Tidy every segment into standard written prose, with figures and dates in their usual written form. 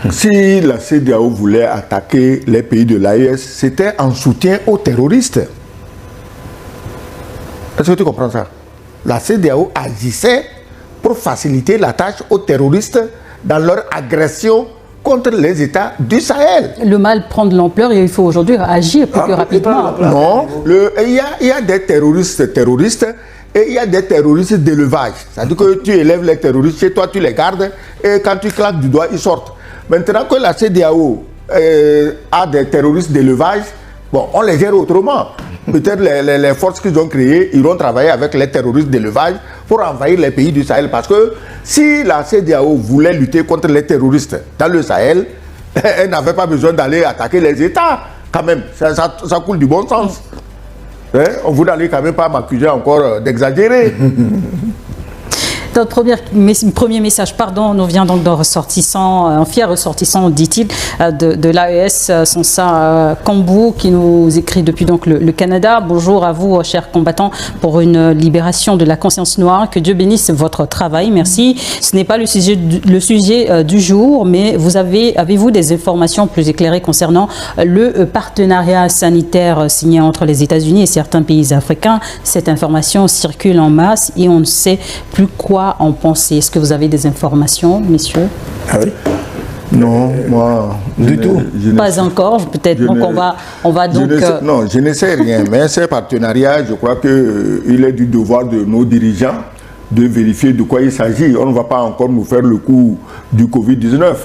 Si la CEDEAO voulait attaquer les pays de l'AES, c'était en soutien aux terroristes. Est-ce que tu comprends ça? La CEDEAO agissait pour faciliter la tâche aux terroristes dans leur agression contre les États du Sahel. Le mal prend de l'ampleur et il faut aujourd'hui agir plus rapidement. Non, il y a des terroristes et il y a des terroristes d'élevage. C'est-à-dire que tu élèves les terroristes chez toi, tu les gardes et quand tu claques du doigt, ils sortent. Maintenant que la CEDEAO a des terroristes d'élevage, bon, on les gère autrement. Peut-être les forces qu'ils ont créées iront travailler avec les terroristes d'élevage pour envahir les pays du Sahel. Parce que si la CEDEAO voulait lutter contre les terroristes dans le Sahel, elle n'avait pas besoin d'aller attaquer les États. Quand même, ça coule du bon sens. On vous n'allez quand même pas m'accuser encore d'exagérer. Notre premier message, pardon, nous vient donc d'un ressortissant, un fier ressortissant, dit-il, de l'AES, Sansa Kambou, qui nous écrit depuis donc le Canada. Bonjour à vous, chers combattants, pour une libération de la conscience noire. Que Dieu bénisse votre travail. Merci. Ce n'est pas le sujet du jour, mais avez-vous des informations plus éclairées concernant le partenariat sanitaire signé entre les États-Unis et certains pays africains? Cette information circule en masse et on ne sait plus quoi en penser. Est-ce que vous avez des informations, messieurs? Ah oui? Non, moi... Du tout? Pas encore, peut-être. Donc on va donc... Non, je ne sais rien, mais ces partenariats, je crois qu'il est du devoir de nos dirigeants de vérifier de quoi il s'agit. On ne va pas encore nous faire le coup du Covid-19.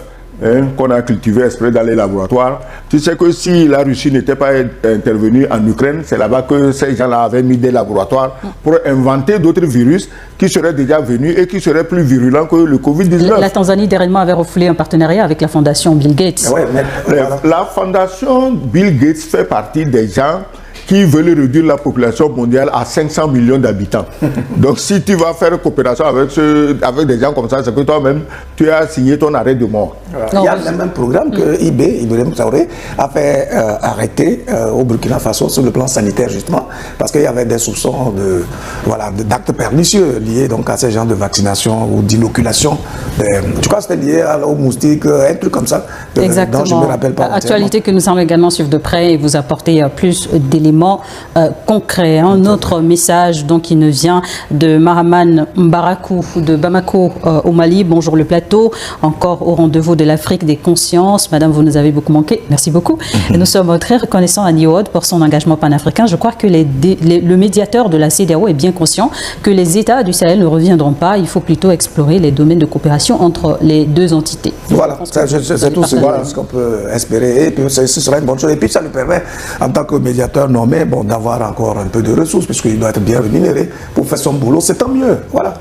Qu'on a cultivé exprès dans les laboratoires. Tu sais que si la Russie n'était pas intervenue en Ukraine, c'est là-bas que ces gens-là avaient mis des laboratoires pour inventer d'autres virus qui seraient déjà venus et qui seraient plus virulents que le Covid-19. La Tanzanie, dernièrement, avait refoulé un partenariat avec la fondation Bill Gates. Ouais, la fondation Bill Gates fait partie des gens qui veulent réduire la population mondiale à 500 millions d'habitants. Donc si tu vas faire coopération avec des gens comme ça, c'est que toi-même, tu as signé ton arrêt de mort. Il y a le même programme que Ibrahim Traoré, a fait arrêter au Burkina Faso sur le plan sanitaire, justement, parce qu'il y avait des soupçons d'actes pernicieux liés donc, à ces genres de vaccination ou d'inoculation. Je crois que c'était lié aux moustiques, un truc comme ça, exactement. Dont je ne me rappelle pas. Actualité que nous allons également suivre de près et vous apporter plus d'éléments concret. Un autre message donc qui nous vient de Mahaman Mbarakou de Bamako au Mali. Bonjour le plateau, encore au rendez-vous de l'Afrique des consciences. Madame, vous nous avez beaucoup manqué. Merci beaucoup. Et nous sommes très reconnaissants à Niod pour son engagement panafricain. Je crois que le médiateur de la CEDEAO est bien conscient que les États du Sahel ne reviendront pas. Il faut plutôt explorer les domaines de coopération entre les deux entités. Voilà, c'est tout ce qu'on peut espérer. Et puis ce sera une bonne chose. Et puis ça lui permet, en tant que médiateur nommé, d'avoir encore un peu de ressources, puisqu'il doit être bien rémunéré pour faire son boulot, c'est tant mieux. Voilà.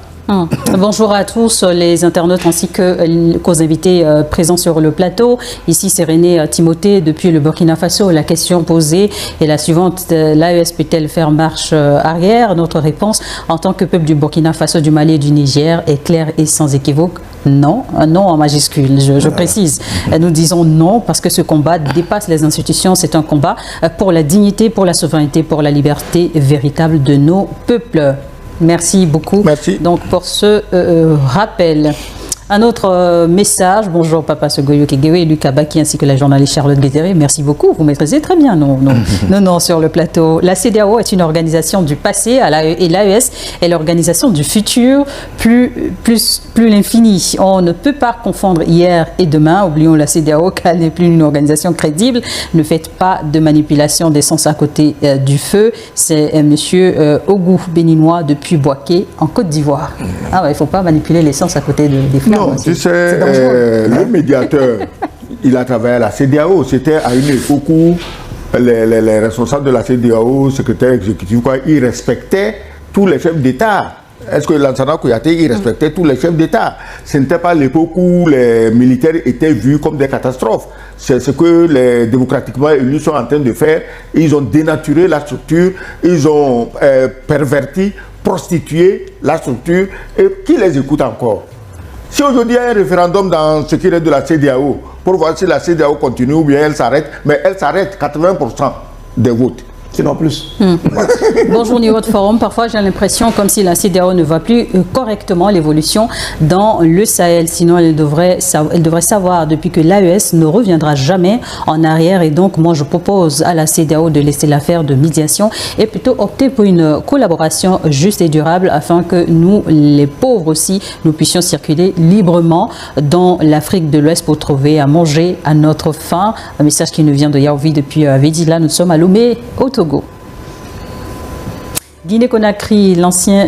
Bonjour à tous les internautes ainsi qu'aux invités présents sur le plateau. Ici c'est René Timothée depuis le Burkina Faso. La question posée est la suivante: l'AES peut-elle faire marche arrière? Notre réponse en tant que peuple du Burkina Faso, du Mali et du Niger est claire et sans équivoque. Non, non en majuscule, je précise. Nous disons non parce que ce combat dépasse les institutions. C'est un combat pour la dignité, pour la souveraineté, pour la liberté véritable de nos peuples. Merci beaucoup. Merci. Donc pour ce rappel. Un autre message, bonjour Papa Sogoyo Kegewe et Lucas Baki ainsi que la journaliste Charlotte Guédéré. Merci beaucoup, vous maîtrisez très bien non sur le plateau. La CEDEAO est une organisation du passé et l'AES est l'organisation du futur, plus l'infini. On ne peut pas confondre hier et demain. Oublions la CEDEAO qu'elle n'est plus une organisation crédible. Ne faites pas de manipulation d'essence à côté du feu. C'est monsieur Ogou béninois depuis Boaké en Côte d'Ivoire. Ah ouais, il ne faut pas manipuler l'essence à côté des feux. Non, tu sais, le médiateur, il a travaillé à la CEDEAO. C'était à une époque où les responsables de la CEDEAO, secrétaire exécutif, ils respectaient tous les chefs d'État. Est-ce que Lansana Kouyaté, il respectait tous les chefs d'État? Ce n'était pas l'époque où les militaires étaient vus comme des catastrophes. C'est ce que les démocratiquement élus sont en train de faire. Ils ont dénaturé la structure, ils ont perverti, prostitué la structure. Et qui les écoute encore? Si aujourd'hui il y a un référendum dans ce qui est de la CEDEAO, pour voir si la CEDEAO continue ou bien elle s'arrête, mais elle s'arrête 80% des votes. sinon plus. Bonjour niveau de forum, parfois j'ai l'impression comme si la CEDEAO ne voit plus correctement l'évolution dans le Sahel, sinon elle devrait savoir depuis que l'AES ne reviendra jamais en arrière, et donc moi je propose à la CEDEAO de laisser l'affaire de médiation et plutôt opter pour une collaboration juste et durable afin que nous, les pauvres aussi, nous puissions circuler librement dans l'Afrique de l'Ouest pour trouver à manger à notre faim. Un message qui nous vient de Yaoundé depuis Védila. Nous sommes à Lomé, au Togo. Guinée-Conakry, l'ancien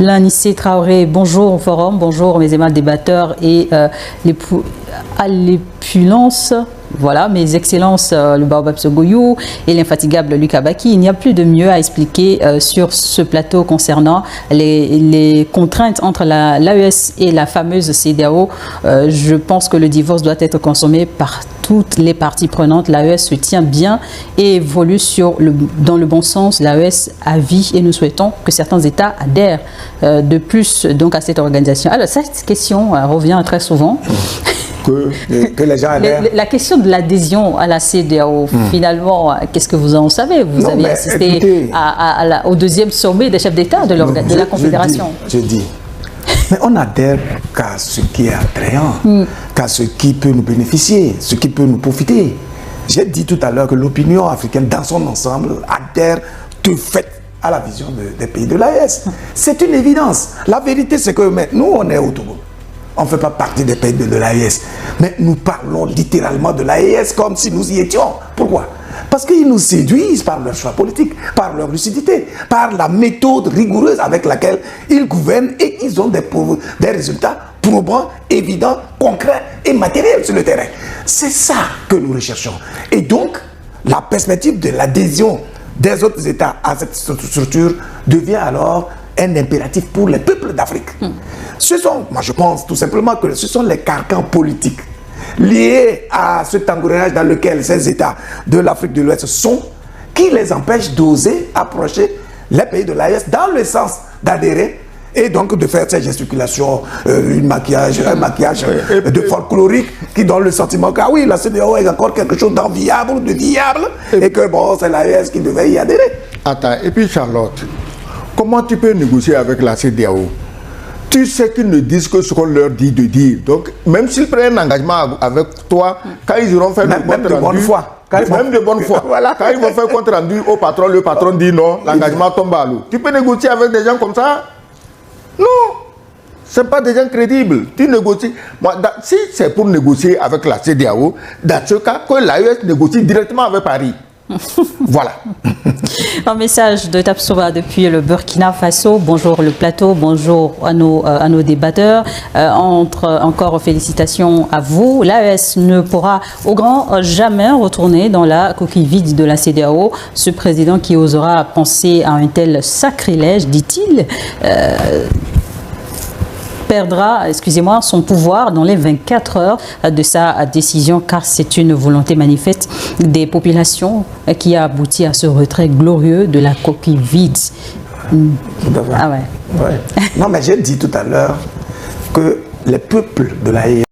Lanissé Traoré, bonjour au forum, bonjour mes aimables débatteurs et à l'épulence. Voilà, mes excellences, le Baobab Sogoyou et l'infatigable Lucas Baki. Il n'y a plus de mieux à expliquer sur ce plateau concernant les contraintes entre l'AES et la fameuse CEDEAO. Je pense que le divorce doit être consommé par toutes les parties prenantes. L'AES se tient bien et évolue dans le bon sens. L'AES a vie et nous souhaitons que certains États adhèrent de plus donc à cette organisation. Alors cette question revient très souvent. Que les gens adhèrent. La question de l'adhésion à la CEDEAO, finalement, qu'est-ce que vous en savez? Vous avez assisté écoutez, au deuxième sommet des chefs d'État de la Confédération. Je dis, mais on adhère qu'à ce qui est attrayant, qu'à ce qui peut nous bénéficier, ce qui peut nous profiter. J'ai dit tout à l'heure que l'opinion africaine dans son ensemble adhère de fait à la vision des pays de l'AES. C'est une évidence. La vérité, c'est que nous, on est au Togo. On ne fait pas partie des pays de l'AES. Mais nous parlons littéralement de l'AES comme si nous y étions. Pourquoi? Parce qu'ils nous séduisent par leur choix politique, par leur lucidité, par la méthode rigoureuse avec laquelle ils gouvernent et ils ont des résultats probants, évidents, concrets et matériels sur le terrain. C'est ça que nous recherchons. Et donc, la perspective de l'adhésion des autres États à cette structure devient alors un impératif pour les peuples d'Afrique. Moi je pense tout simplement que ce sont les carcans politiques liés à ce tangourage dans lequel ces États de l'Afrique de l'Ouest sont, qui les empêchent d'oser approcher les pays de l'AES dans le sens d'adhérer et donc de faire ces gesticulations, un maquillage de folklorique qui donne le sentiment que oui, la CEDEAO est encore quelque chose d'enviable, de viable, et que bon, c'est l'AES qui devait y adhérer. Attends, et puis Charlotte, comment tu peux négocier avec la CEDEAO? Tu sais qu'ils ne disent que ce qu'on leur dit de dire. Donc, même s'ils prennent un engagement avec toi, quand ils iront faire même de bonne foi. Même de bonne foi. Voilà. Quand ils vont faire compte rendu au patron, le patron dit non, l'engagement tombe à l'eau. Tu peux négocier avec des gens comme ça? Non. Ce ne sont pas des gens crédibles. Tu négocies. Moi, si c'est pour négocier avec la CEDEAO, dans ce cas, que l'AES négocie directement avec Paris. Voilà. Un message de Tapsoba depuis le Burkina Faso. Bonjour le plateau, bonjour à nos débatteurs. Encore félicitations à vous. L'AES ne pourra au grand jamais retourner dans la coquille vide de la CEDEAO. Ce président qui osera penser à un tel sacrilège, dit-il, perdra, excusez-moi, son pouvoir dans les 24 heures de sa décision, car c'est une volonté manifeste des populations qui a abouti à ce retrait glorieux de la coquille vide. Ah ouais. Non, mais j'ai dit tout à l'heure que les peuples de l'AES